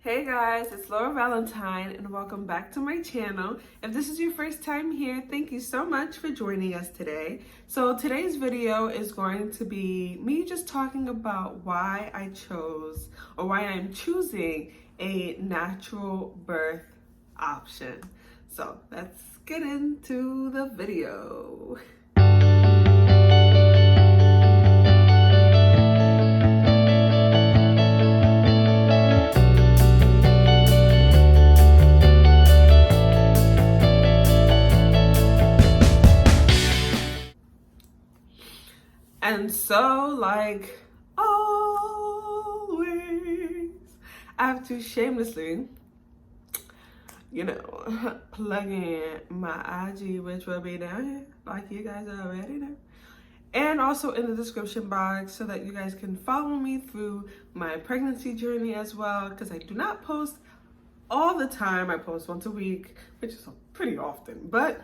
Hey guys, it's Laura Valentine and welcome back to my channel. If this is your first time here, thank you so much for joining us today. So today's video is going to be me just talking about why I chose or why I'm choosing a natural birth option. So let's get into the video. And so, like always, I have to shamelessly, plug in my IG, which will be down here, like you guys already know. And also in the description box so that you guys can follow me through my pregnancy journey as well, because I do not post all the time. I post once a week, which is pretty often, but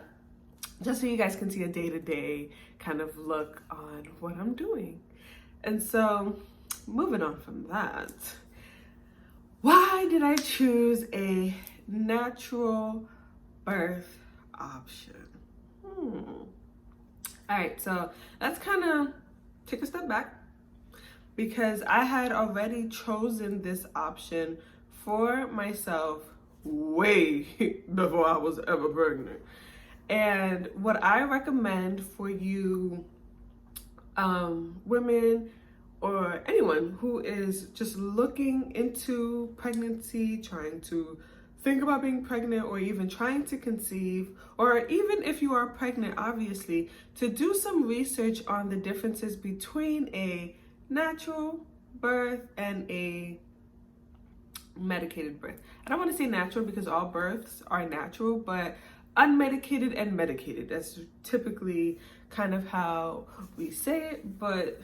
just so you guys can see a day-to-day kind of look on what I'm doing. And so, moving on from that, why did I choose a natural birth option? All right, so let's kind of take a step back, because I had already chosen this option for myself way before I was ever pregnant. And what I recommend for you women or anyone who is just looking into pregnancy, trying to think about being pregnant, or even trying to conceive, or even if you are pregnant, obviously, to do some research on the differences between a natural birth and a medicated birth. I don't want to say natural because all births are natural, but unmedicated and medicated, that's typically kind of how we say it, but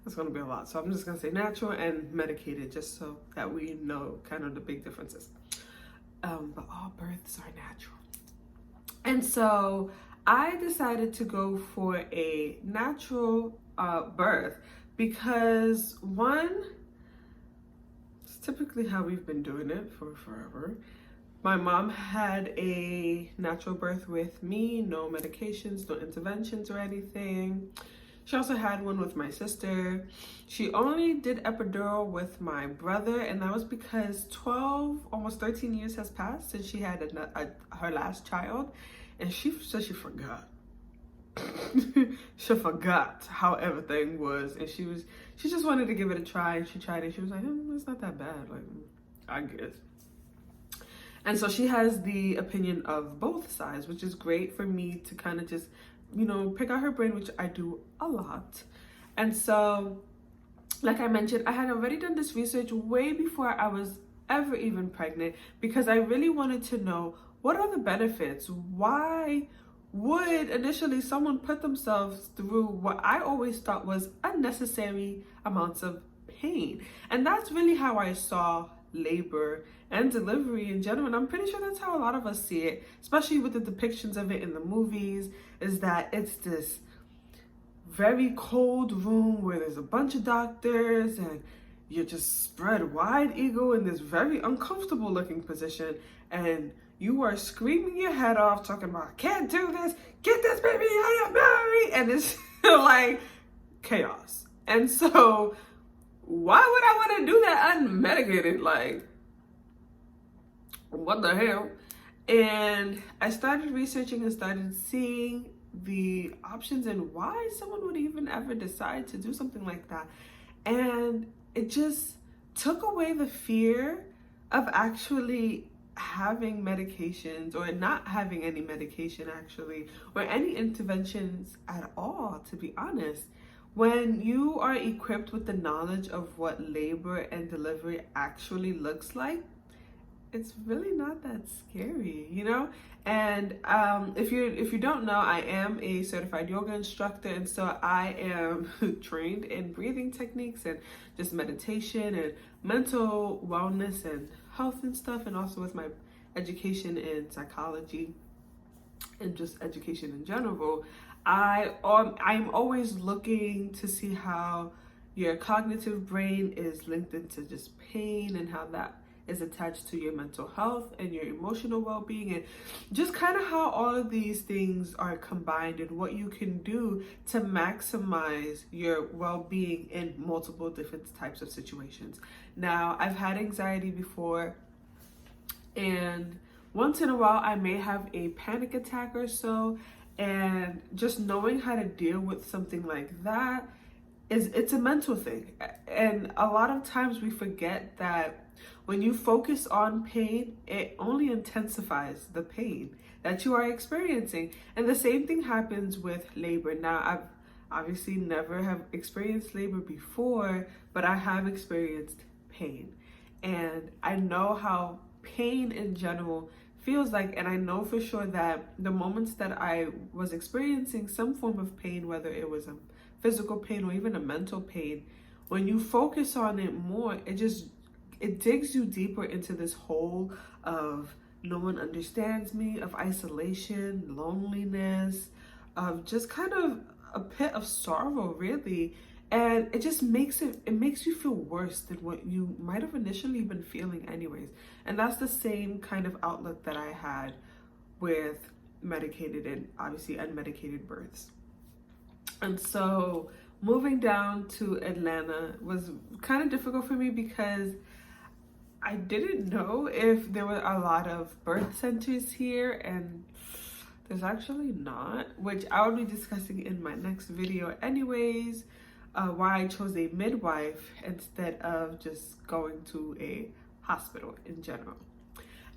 that's going to be a lot, so I'm just going to say natural and medicated just so that we know kind of the big differences. But all births are natural. And so I decided to go for a natural birth because, one, it's typically how we've been doing it for forever. My mom had a natural birth with me, no medications, no interventions or anything. She also had one with my sister. She only did epidural with my brother, and that was because 12, almost 13 years has passed since she had her last child, and she said she forgot. She forgot how everything was, and she just wanted to give it a try, and she tried it. She was like, it's not that bad, like, I guess. And so she has the opinion of both sides, which is great for me to kind of just, pick out her brain, which I do a lot. And so, like I mentioned, I had already done this research way before I was ever even pregnant, because I really wanted to know, what are the benefits? Why would initially someone put themselves through what I always thought was unnecessary amounts of pain? And that's really how I saw labor and delivery in general, and I'm pretty sure that's how a lot of us see it, especially with the depictions of it in the movies, is that it's this very cold room where there's a bunch of doctors and you're just spread wide eagle in this very uncomfortable looking position, and you are screaming your head off talking about, I can't do this, get this baby out of me, and it's like chaos. And so why would I want to do that unmedicated? Like, what the hell? And I started researching and started seeing the options and why someone would even ever decide to do something like that. And it just took away the fear of actually having medications, or not having any medication actually, or any interventions at all, to be honest. When you are equipped with the knowledge of what labor and delivery actually looks like, it's really not that scary, And if you don't know, I am a certified yoga instructor, and so I am trained in breathing techniques and just meditation and mental wellness and health and stuff, and also with my education in psychology and just education in general. I'm always looking to see how your cognitive brain is linked into just pain, and how that is attached to your mental health and your emotional well-being, and just kind of how all of these things are combined and what you can do to maximize your well-being in multiple different types of situations. Now, I've had anxiety before, and once in a while I may have a panic attack or so, and just knowing how to deal with something like that it's a mental thing. And a lot of times we forget that when you focus on pain, it only intensifies the pain that you are experiencing. And the same thing happens with labor. Now, I've obviously never have experienced labor before, but I have experienced pain. And I know how pain in general feels like, and I know for sure that the moments that I was experiencing some form of pain, whether it was a physical pain or even a mental pain, when you focus on it more, it digs you deeper into this hole of no one understands me, of isolation, loneliness, of just kind of a pit of sorrow, really. And it makes you feel worse than what you might have initially been feeling anyways. And that's the same kind of outlook that I had with medicated and obviously unmedicated births. And so moving down to Atlanta was kind of difficult for me because I didn't know if there were a lot of birth centers here, and there's actually not, which I will be discussing in my next video anyways. Why I chose a midwife instead of just going to a hospital in general.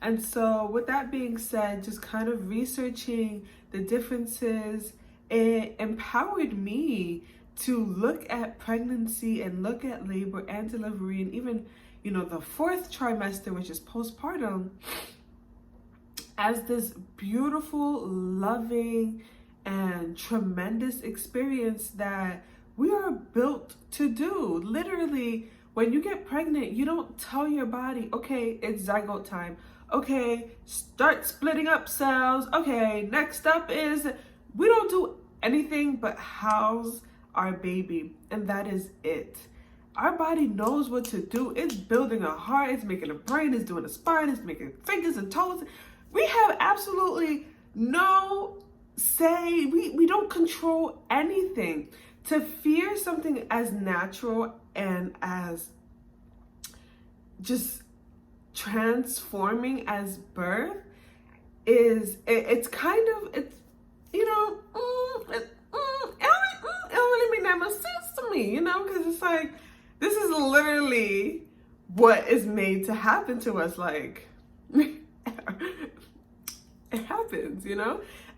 And so with that being said, just kind of researching the differences, it empowered me to look at pregnancy and look at labor and delivery, and even, the fourth trimester, which is postpartum, as this beautiful, loving, and tremendous experience that we are built to do. Literally, when you get pregnant, you don't tell your body, okay, it's zygote time. Okay, start splitting up cells. Okay, next up is, we don't do anything but house our baby, and that is it. Our body knows what to do. It's building a heart, it's making a brain, it's doing a spine, it's making fingers and toes. We have absolutely no say. We don't control anything. To fear something as natural and as just transforming as birth it don't really make that much sense to me, because it's like, this is literally what is made to happen to us. Like, it happens,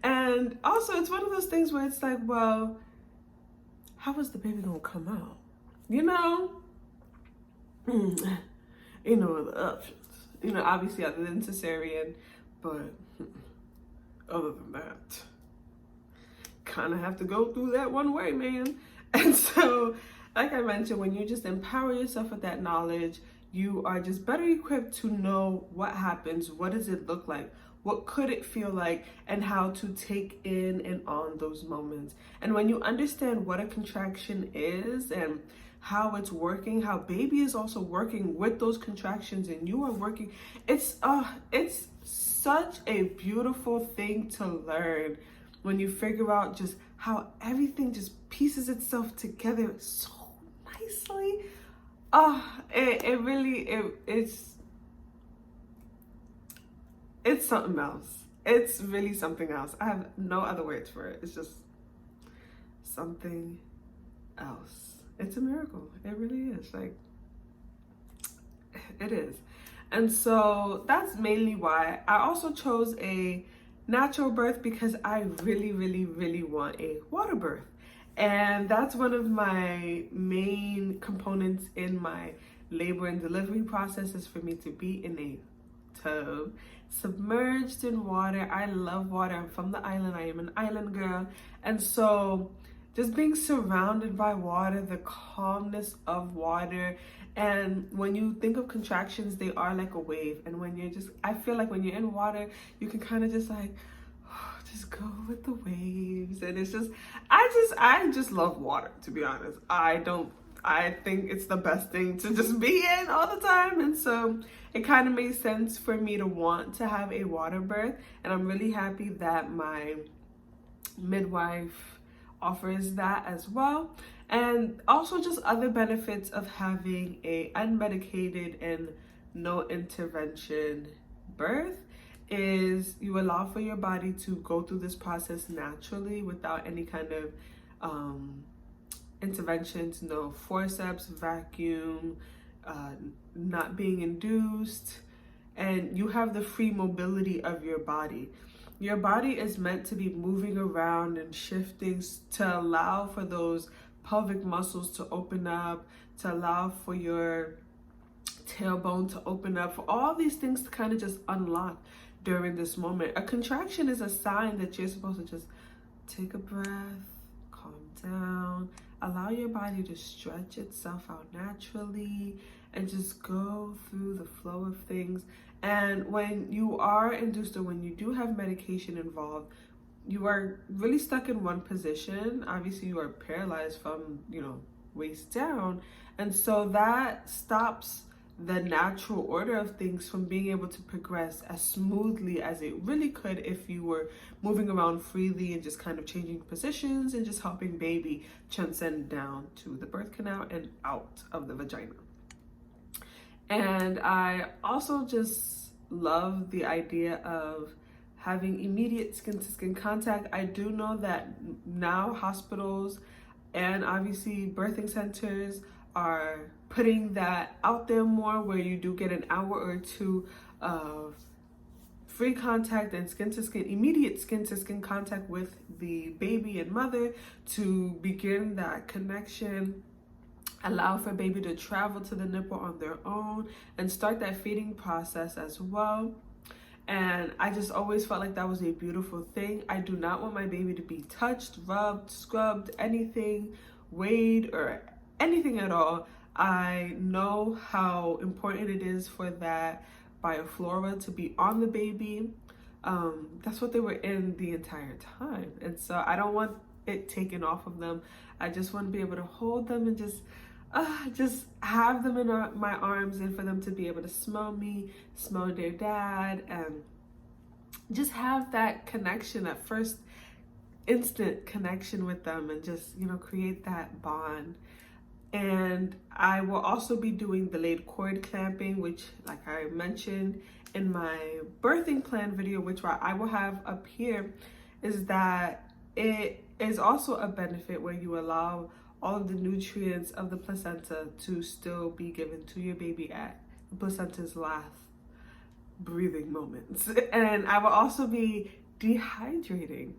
and also it's one of those things where it's like, well, how is the baby gonna come out? The options. Obviously other than cesarean, but other than that, kind of have to go through that one way, man. And so, like I mentioned, when you just empower yourself with that knowledge, you are just better equipped to know what happens, what does it look like, what could it feel like, and how to take in and on those moments. And when you understand what a contraction is and how it's working, how baby is also working with those contractions and you are working, it's such a beautiful thing to learn when you figure out just how everything just pieces itself together so nicely. It's something else. It's really something else. I have no other words for it. It's just something else. It's a miracle. It really is. Like, it is. And so that's mainly why I also chose a natural birth, because I really, really, really want a water birth. And that's one of my main components in my labor and delivery process, is for me to be in a tub, submerged in water. I love water. I'm from the island. I am an island girl. And so just being surrounded by water, the calmness of water. And when you think of contractions, they are like a wave. And I feel like when you're in water, you can kind of just like, just go with the waves. And it's just, I just love water, to be honest. I I think it's the best thing to just be in all the time. And so it kind of made sense for me to want to have a water birth. And I'm really happy that my midwife offers that as well. And also just other benefits of having a unmedicated and no intervention birth is you allow for your body to go through this process naturally without any kind of interventions, no forceps, vacuum, not being induced, and you have the free mobility of your body. Your body is meant to be moving around and shifting to allow for those pelvic muscles to open up, to allow for your tailbone to open up, for all these things to kind of just unlock during this moment. A contraction is a sign that you're supposed to just take a breath, calm down, allow your body to stretch itself out naturally, and just go through the flow of things. And when you are induced or when you do have medication involved, you are really stuck in one position. Obviously, you are paralyzed from, waist down. And so that stops the natural order of things from being able to progress as smoothly as it really could if you were moving around freely and just kind of changing positions and just helping baby transcend down to the birth canal and out of the vagina. And I also just love the idea of having immediate skin-to-skin contact. I do know that now hospitals and obviously birthing centers are putting that out there more, where you do get an hour or two of free contact and skin-to-skin, immediate skin-to-skin contact with the baby and mother to begin that connection, allow for baby to travel to the nipple on their own and start that feeding process as well. And I just always felt like that was a beautiful thing. I do not want my baby to be touched, rubbed, scrubbed, anything, weighed, or anything at all. I know how important it is for that bioflora to be on the baby. That's what they were in the entire time. And so I don't want it taken off of them. I just want to be able to hold them and just have them in my arms, and for them to be able to smell me, smell their dad, and just have that connection, that first instant connection with them, and just, create that bond. And I will also be doing delayed cord clamping, which, like I mentioned in my birthing plan video, which I will have up here, is that it is also a benefit where you allow all of the nutrients of the placenta to still be given to your baby at the placenta's last breathing moments. And I will also be dehydrating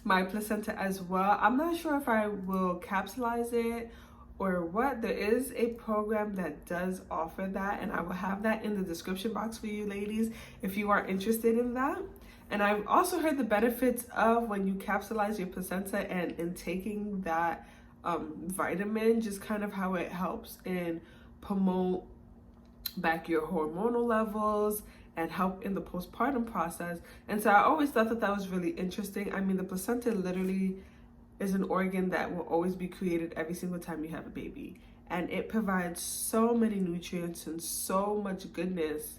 my placenta as well. I'm not sure if I will capsulize it or what. There is a program that does offer that, and I will have that in the description box for you ladies if you are interested in that. And I've also heard the benefits of when you capsulize your placenta and in taking that vitamin, just kind of how it helps and promote back your hormonal levels and help in the postpartum process. And so I always thought that was really interesting. I mean, the placenta literally is an organ that will always be created every single time you have a baby. And it provides so many nutrients and so much goodness.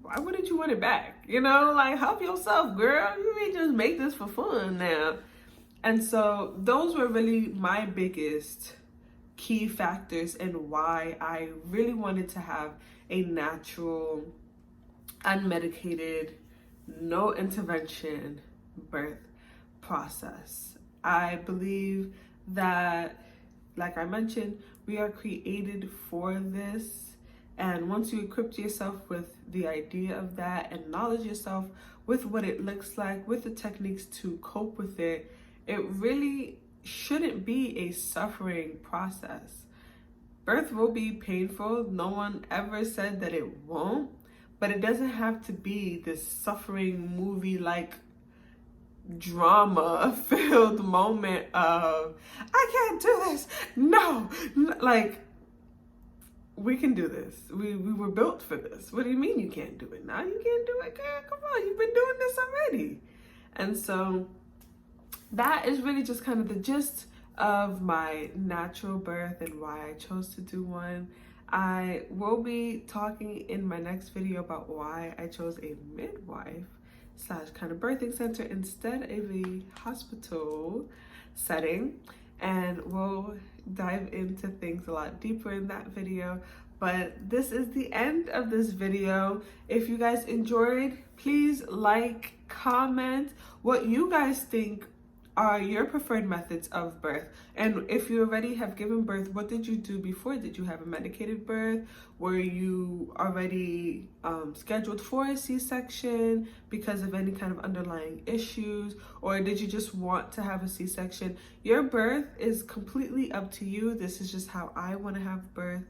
Why wouldn't you want it back? Help yourself, girl. You may just make this for fun now. And so those were really my biggest key factors in why I really wanted to have a natural, unmedicated, no intervention birth process. I believe that, like I mentioned, we are created for this. And once you equip yourself with the idea of that and knowledge yourself with what it looks like, with the techniques to cope with it, it really shouldn't be a suffering process. Birth will be painful. No one ever said that it won't, but it doesn't have to be this suffering movie-like drama-filled moment of, I can't do this. No, we can do this. We were built for this. What do you mean you can't do it? Now you can't do it, girl. Come on, you've been doing this already. And so that is really just kind of the gist of my natural birth and why I chose to do one. I will be talking in my next video about why I chose a midwife / kind of birthing center instead of a hospital setting, and we'll dive into things a lot deeper in that video. But this is the end of this video. If you guys enjoyed, please like, comment what you guys think are your preferred methods of birth. And if you already have given birth, what did you do before? Did you have a medicated birth? Were you already scheduled for a C-section because of any kind of underlying issues? Or did you just want to have a C-section? Your birth is completely up to you. This is just how I want to have birth.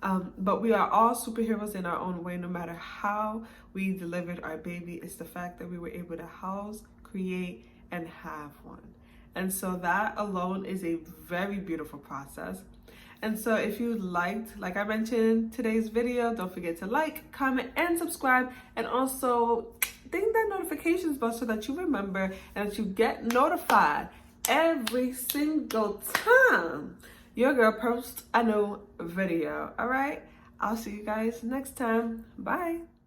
But we are all superheroes in our own way, no matter how we delivered our baby. It's the fact that we were able to house, create, and have one. And so that alone is a very beautiful process. And so if you liked, like I mentioned, today's video, don't forget to like, comment, and subscribe. And also ding that notifications bell so that you remember and that you get notified every single time your girl posts a new video. All right, I'll see you guys next time. Bye.